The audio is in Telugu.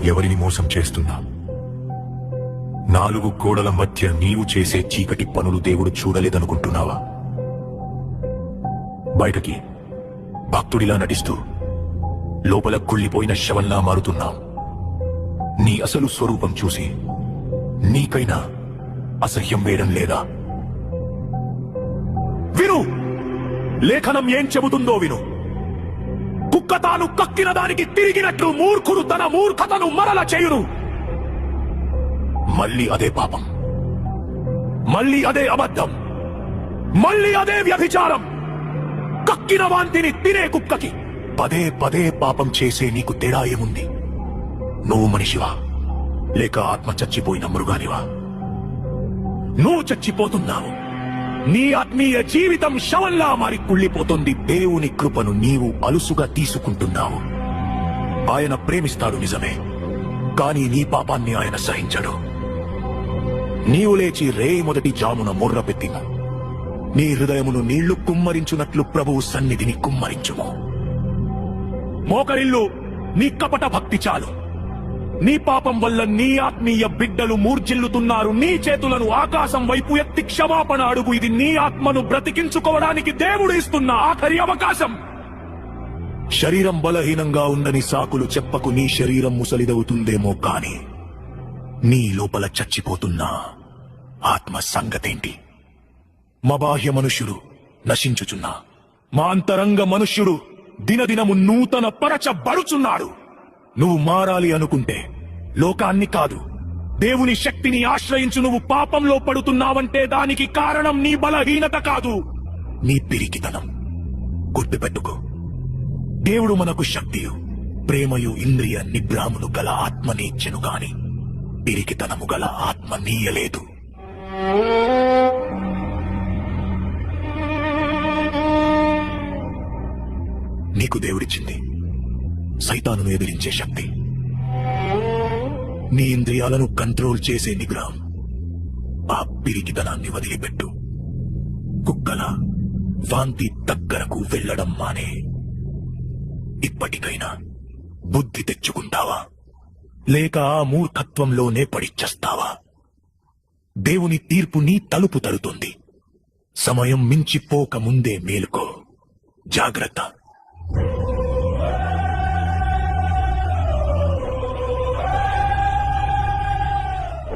ఎవరిని మోసం చేస్తున్నా? నాలుగు గోడల మధ్య నీవు చేసే చీకటి పనులు దేవుడు చూడలేదనుకుంటున్నావా? బయటకి భక్తుడిలా నటిస్తూ లోపల కుళ్ళిపోయిన శవంలా మారుతున్నాం. నీ అసలు స్వరూపం చూసి నీకైనా అసహ్యం వేయడం లేదా? విను, లేఖనం ఏం చెబుతుందో విను. కుక్క తాను కక్కిన దానికి తిరిగినట్లు మూర్ఖుడు తన మూర్ఖతను మరల చేయును. మళ్ళీ అదే పాపం, మళ్ళీ అదే అబద్ధం, మళ్ళీ అదే వ్యభిచారం. కక్కిన వాంతిని తినే కుక్కకి పదే పదే పాపం చేసే నీకు తేడా ఏముంది? నువ్వు మనిషివా లేక ఆత్మ చచ్చిపోయిన మృగానివా? నువ్వు చచ్చిపోతున్నావు. నీ ఆత్మీయ జీవితం శవంలా మారి కుళ్ళిపోతుంది. దేవుని కృపను నీవు అలుసుగా తీసుకుంటున్నావు. ఆయన ప్రేమిస్తాడు నిజమే, కానీ నీ పాపాన్ని ఆయన సహించడు. నీవు లేచి రేయి మొదటి జామున మొర్ర పెట్టిన నీ హృదయమును నీళ్లు కుమ్మరించున్నట్లు ప్రభువు సన్నిధిని కుమ్మరించుము. మోకరిల్లు, నీ కపట భక్తి చాలు. నీ పాపం వల్ల నీ ఆత్మీయ బిడ్డలు మూర్జిల్లుతున్నారు. నీ చేతులను ఆకాశం వైపు ఎత్తి క్షమాపణ అడుగు. ఇది నీ ఆత్మను బ్రతికించుకోవడానికి దేవుడు ఇస్తున్న ఆఖరి అవకాశం. శరీరం బలహీనంగా ఉందని సాకులు చెప్పకు. నీ శరీరం ముసలిదవుతుందేమో కాని నీ లోపల చచ్చిపోతున్న ఆత్మ సంగతేంటి? మా బాహ్య మనుష్యుడు నశించుచున్నా, మా అంతరంగ మనుష్యుడు దినదినము నూతన పరచబడుచున్నాడు. నువ్వు మారాలి అనుకుంటే లోకాన్ని కాదు, దేవుని శక్తిని ఆశ్రయించు. నువ్వు పాపంలో పడుతున్నావంటే దానికి కారణం నీ బలహీనత కాదు, నీ పిరికితనం. గుర్తుపెట్టుకో, దేవుడు మనకు శక్తియు ప్రేమయు ఇంద్రియ నిగ్రహములు గల ఆత్మనిచ్చెను గాని పిరికితనము గల ఆత్మ నీయలేదు. నీకు దేవుడిచ్చింది సైతానును ఎదిరించే శక్తి, నీ ఇంద్రియాలను కంట్రోల్ చేసే నిగ్రహం. ఆ పిరికితనాన్ని వదిలిపెట్టు. కుక్కల వాంతి దగ్గరకు వెళ్లడం మానే. ఇప్పటికైనా బుద్ధి తెచ్చుకుంటావా లేక ఆ మూర్ఖత్వంలోనే పడిచ్చేస్తావా? దేవుని తీర్పు నీ తలుపు తడుతుంది. సమయం మించిపోక ముందే మేలుకో. జాగ్రత్త.